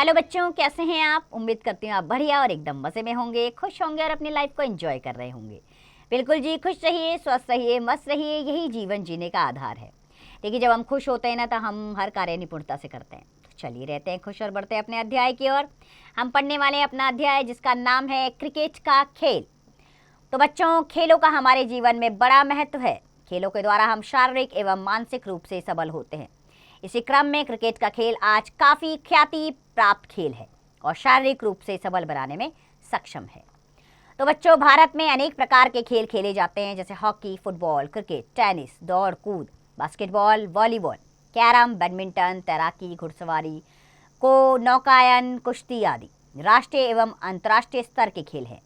Hello बच्चों, कैसे हैं आप? उम्मीद करती हूँ आप बढ़िया और एकदम मज़े में होंगे, खुश होंगे और अपनी लाइफ को एंजॉय कर रहे होंगे। बिल्कुल जी, खुश रहिए, स्वस्थ रहिए, मस्त रहिए, यही जीवन जीने का आधार है। देखिए, जब हम खुश होते हैं ना तो हम हर कार्य निपुणता से करते हैं। तो चलिए रहते हैं खुश और बढ़ते हैं अपने अध्याय की ओर। हम पढ़ने वाले हैं अपना अध्याय जिसका नाम है क्रिकेट का खेल। तो बच्चों, खेलों का हमारे जीवन में बड़ा महत्व है। खेलों के द्वारा हम शारीरिक एवं मानसिक रूप से सबल होते हैं। इसी क्रम में क्रिकेट का खेल आज काफ़ी ख्याति प्राप्त खेल है और शारीरिक रूप से सबल बनाने में सक्षम है। तो बच्चों, भारत में अनेक प्रकार के खेल खेले जाते हैं, जैसे हॉकी, फुटबॉल, क्रिकेट, टेनिस, दौड़ कूद, बास्केटबॉल, वॉलीबॉल, कैरम, बैडमिंटन, तैराकी, घुड़सवारी, नौकायन, कुश्ती आदि राष्ट्रीय एवं अंतर्राष्ट्रीय स्तर के खेल हैं।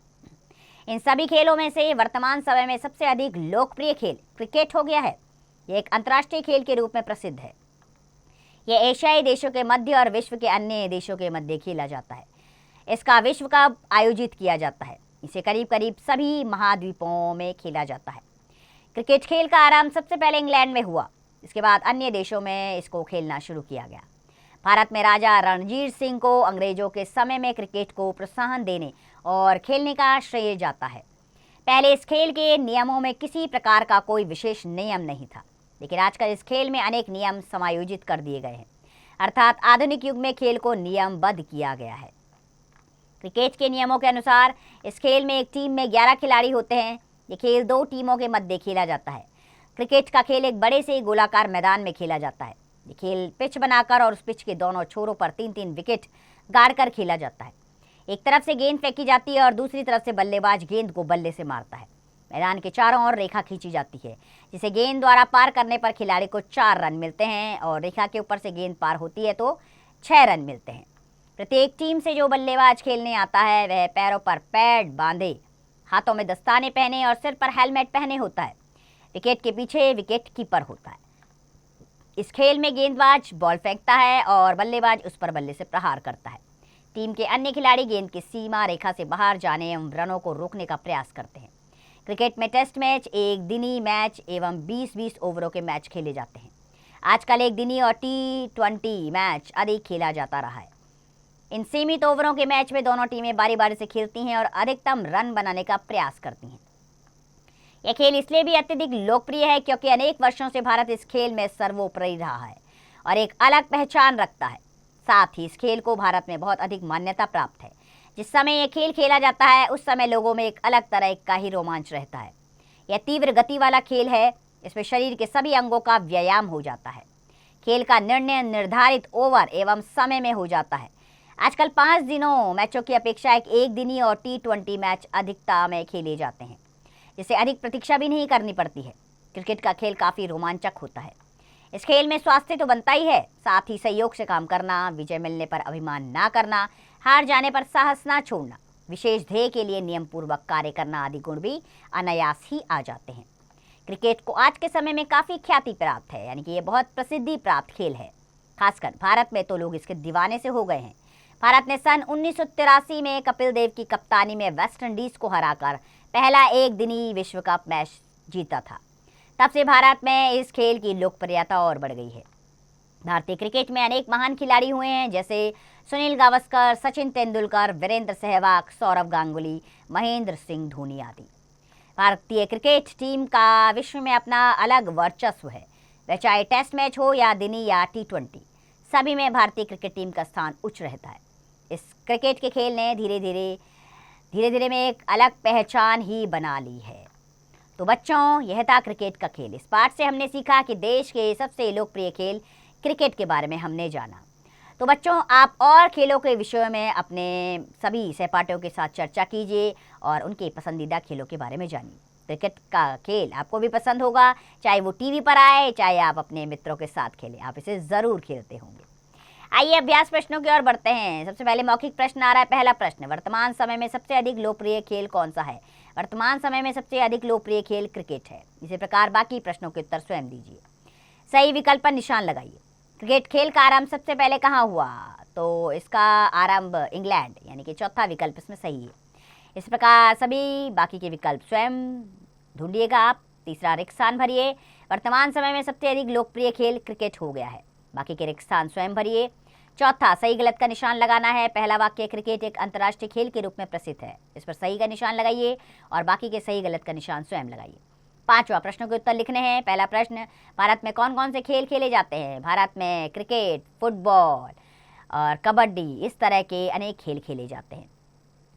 इन सभी खेलों में से वर्तमान समय में सबसे अधिक लोकप्रिय खेल क्रिकेट हो गया है। यह एक अंतर्राष्ट्रीय खेल के रूप में प्रसिद्ध है। यह एशियाई देशों के मध्य और विश्व के अन्य देशों के मध्य खेला जाता है। इसका विश्व कप आयोजित किया जाता है। इसे करीब करीब सभी महाद्वीपों में खेला जाता है। क्रिकेट खेल का आरंभ सबसे पहले इंग्लैंड में हुआ। इसके बाद अन्य देशों में इसको खेलना शुरू किया गया। भारत में राजा रणजीत सिंह को अंग्रेजों के समय में क्रिकेट को प्रोत्साहन देने और खेलने का श्रेय जाता है। पहले इस खेल के नियमों में किसी प्रकार का कोई विशेष नियम नहीं था, लेकिन आजकल इस खेल में अनेक नियम समायोजित कर दिए गए हैं, अर्थात आधुनिक युग में खेल को नियमबद्ध किया गया है। क्रिकेट के नियमों के अनुसार इस खेल में एक टीम में 11 खिलाड़ी होते हैं। ये खेल 2 टीमों के मध्य खेला जाता है। क्रिकेट का खेल एक बड़े से गोलाकार मैदान में खेला जाता है। ये खेल पिच बनाकर और उस पिच के दोनों छोरों पर 3-3 विकेट गाड़कर खेला जाता है। एक तरफ से गेंद फेंकी जाती है और दूसरी तरफ से बल्लेबाज गेंद को बल्ले से मारता है। मैदान के चारों ओर रेखा खींची जाती है, जिसे गेंद द्वारा पार करने पर खिलाड़ी को 4 रन मिलते हैं और रेखा के ऊपर से गेंद पार होती है तो 6 रन मिलते हैं। प्रत्येक टीम से जो बल्लेबाज खेलने आता है वह पैरों पर पैड बांधे, हाथों में दस्ताने पहने और सिर पर हेलमेट पहने होता है। विकेट के पीछे विकेट कीपर होता है। इस खेल में गेंदबाज बॉल फेंकता है और बल्लेबाज उस पर बल्ले से प्रहार करता है। टीम के अन्य खिलाड़ी गेंद की सीमा रेखा से बाहर जाने एवं रनों को रोकने का प्रयास करते हैं। क्रिकेट में टेस्ट मैच, एक दिनी मैच एवं 20-20 ओवरों के मैच खेले जाते हैं। आजकल एक दिनी और T20 मैच अधिक खेला जाता रहा है। इन सीमित ओवरों के मैच में दोनों टीमें बारी बारी से खेलती हैं और अधिकतम रन बनाने का प्रयास करती हैं। यह खेल इसलिए भी अत्यधिक लोकप्रिय है क्योंकि अनेक वर्षों से भारत इस खेल में सर्वोपरि रहा है और एक अलग पहचान रखता है। साथ ही इस खेल को भारत में बहुत अधिक मान्यता प्राप्त है। जिस समय यह खेल खेला जाता है उस समय लोगों में एक अलग तरह का ही रोमांच रहता है। यह तीव्र गति वाला खेल है। इसमें शरीर के सभी अंगों का व्यायाम हो जाता है। खेल का निर्णय निर्धारित ओवर एवं समय में हो जाता है। आजकल 5 दिनों मैचों की अपेक्षा एक दिनी और T20 मैच अधिकता में खेले जाते हैं, जिसे अधिक प्रतीक्षा भी नहीं करनी पड़ती है। क्रिकेट का खेल काफ़ी रोमांचक होता है। इस खेल में स्वास्थ्य तो बनता ही है, साथ ही सहयोग से काम करना, विजय मिलने पर अभिमान ना करना, हार जाने पर साहस ना छोड़ना, विशेष ध्येय के लिए नियम पूर्वक कार्य करना आदि गुण भी अनायास ही आ जाते हैं। क्रिकेट को आज के समय में काफ़ी ख्याति प्राप्त है, यानी कि ये बहुत प्रसिद्धि प्राप्त खेल है। खासकर भारत में तो लोग इसके दीवाने से हो गए हैं। भारत ने सन 1983 में कपिल देव की कप्तानी में वेस्ट इंडीज को हराकर पहला एक दिनी विश्व कप मैच जीता था। तब से भारत में इस खेल की लोकप्रियता और बढ़ गई है। भारतीय क्रिकेट में अनेक महान खिलाड़ी हुए हैं, जैसे सुनील गावस्कर, सचिन तेंदुलकर, वीरेंद्र सहवाग, सौरव गांगुली, महेंद्र सिंह धोनी आदि। भारतीय क्रिकेट टीम का विश्व में अपना अलग वर्चस्व है। वह चाहे टेस्ट मैच हो या दिनी या T20, सभी में भारतीय क्रिकेट टीम का स्थान उच्च रहता है। इस क्रिकेट के खेल ने धीरे धीरे में एक अलग पहचान ही बना ली है। तो बच्चों, यह था क्रिकेट का खेल। इस पाठ से हमने सीखा कि देश के सबसे लोकप्रिय खेल क्रिकेट के बारे में हमने जाना। तो बच्चों, आप और खेलों के विषयों में अपने सभी सहपाठियों के साथ चर्चा कीजिए और उनके पसंदीदा खेलों के बारे में जानिए। क्रिकेट का खेल आपको भी पसंद होगा, चाहे वो टीवी पर आए, चाहे आप अपने मित्रों के साथ खेलें, आप इसे ज़रूर खेलते होंगे। आइए अभ्यास प्रश्नों की ओर बढ़ते हैं। सबसे पहले मौखिक प्रश्न आ रहा है। पहला प्रश्न, वर्तमान समय में सबसे अधिक लोकप्रिय खेल कौन सा है? वर्तमान समय में सबसे अधिक लोकप्रिय खेल क्रिकेट है। इसी प्रकार बाकी प्रश्नों के उत्तर स्वयं दीजिए। सही विकल्प पर निशान लगाइए। क्रिकेट खेल का आरंभ सबसे पहले कहाँ हुआ? तो इसका आरंभ इंग्लैंड, यानी कि चौथा विकल्प इसमें सही है। इस प्रकार सभी बाकी के विकल्प स्वयं ढूंढिएगा आप। तीसरा रिक्त स्थान भरिए। वर्तमान समय में सबसे अधिक लोकप्रिय खेल क्रिकेट हो गया है। बाकी के रिक्त स्थान स्वयं भरिए। चौथा, सही गलत का निशान लगाना है। पहला वाक्य, क्रिकेट एक अंतर्राष्ट्रीय खेल के रूप में प्रसिद्ध है। इस पर सही का निशान लगाइए और बाकी के सही गलत का निशान स्वयं लगाइए। पांचवा, प्रश्नों के उत्तर लिखने हैं। पहला प्रश्न, भारत में कौन कौन से खेल खेले जाते हैं? भारत में क्रिकेट, फुटबॉल और कबड्डी, इस तरह के अनेक खेल खेले जाते हैं।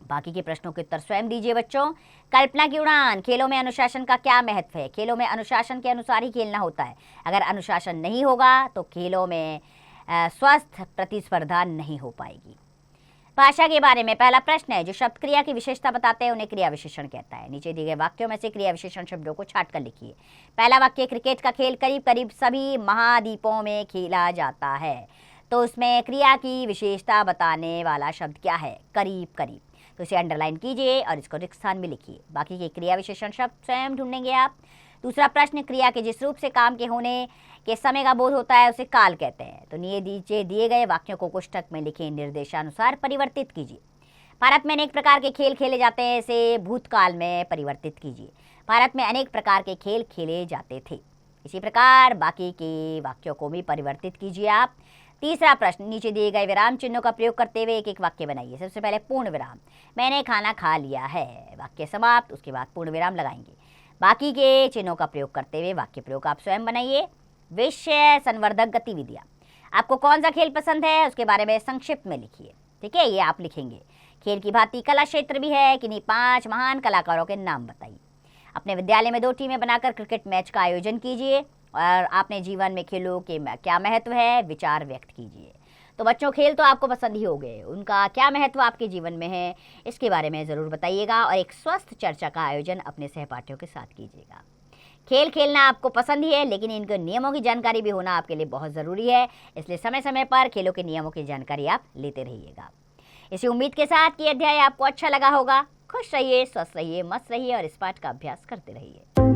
बाकी के प्रश्नों के उत्तर स्वयं दीजिए बच्चों। कल्पना की उड़ान, खेलों में अनुशासन का क्या महत्व है? खेलों में अनुशासन के अनुसार ही खेलना होता है। अगर अनुशासन नहीं होगा तो खेलों में स्वस्थ प्रतिस्पर्धा नहीं हो पाएगी। भाषा के बारे में पहला प्रश्न है, जो शब्द क्रिया की विशेषता बताते हैं उन्हें क्रिया विशेषण कहता है। नीचे दिए गए वाक्यों में से क्रिया विशेषण शब्दों को छांट कर लिखिए। पहला वाक्य, क्रिकेट का खेल करीब करीब सभी महाद्वीपों में खेला जाता है। तो उसमें क्रिया की विशेषता बताने वाला शब्द क्या है? करीब करीब। तो इसे अंडरलाइन कीजिए और इसको रिक्त स्थान में लिखिए। बाकी के क्रिया विशेषण शब्द स्वयं ढूंढेंगे आप। दूसरा प्रश्न, क्रिया के जिस रूप से काम के होने के समय का बोध होता है उसे काल कहते हैं। तो नीचे दिए गए वाक्यों को कोष्ठक में लिखें, निर्देशानुसार परिवर्तित कीजिए। भारत में अनेक प्रकार के खेल खेले जाते हैं, इसे भूतकाल में परिवर्तित कीजिए। भारत में अनेक प्रकार के खेल खेले जाते थे। इसी प्रकार बाकी के वाक्यों को भी परिवर्तित कीजिए आप। तीसरा प्रश्न, नीचे दिए गए विराम चिन्हों का प्रयोग करते हुए एक एक वाक्य बनाइए। सबसे पहले पूर्ण विराम, मैंने खाना खा लिया है, वाक्य समाप्त। उसके बाद पूर्ण विराम लगाएंगे। बाकी के चिन्हों का प्रयोग करते हुए वाक्य प्रयोग आप स्वयं बनाइए। विषय, संवर्धक गतिविधियां, आपको कौन सा खेल पसंद है उसके बारे में संक्षिप्त में लिखिए। ठीक है, ये आप लिखेंगे। खेल की भांति कला क्षेत्र भी है, किन्हीं 5 महान कलाकारों के नाम बताइए। अपने विद्यालय में 2 टीमें बनाकर क्रिकेट मैच का आयोजन कीजिए और आपने जीवन में खेलों के क्या महत्व है विचार व्यक्त कीजिए। तो बच्चों, खेल तो आपको पसंद ही हो गए, उनका क्या महत्व आपके जीवन में है इसके बारे में ज़रूर बताइएगा और एक स्वस्थ चर्चा का आयोजन अपने सहपाठियों के साथ कीजिएगा। खेल खेलना आपको पसंद ही है, लेकिन इनके नियमों की जानकारी भी होना आपके लिए बहुत ज़रूरी है। इसलिए समय समय पर खेलों के नियमों की जानकारी आप लेते रहिएगा। इसी उम्मीद के साथ कि अध्याय आपको अच्छा लगा होगा। खुश रहिए, स्वस्थ रहिए, मस्त रहिए और इस पाठ का अभ्यास करते रहिए।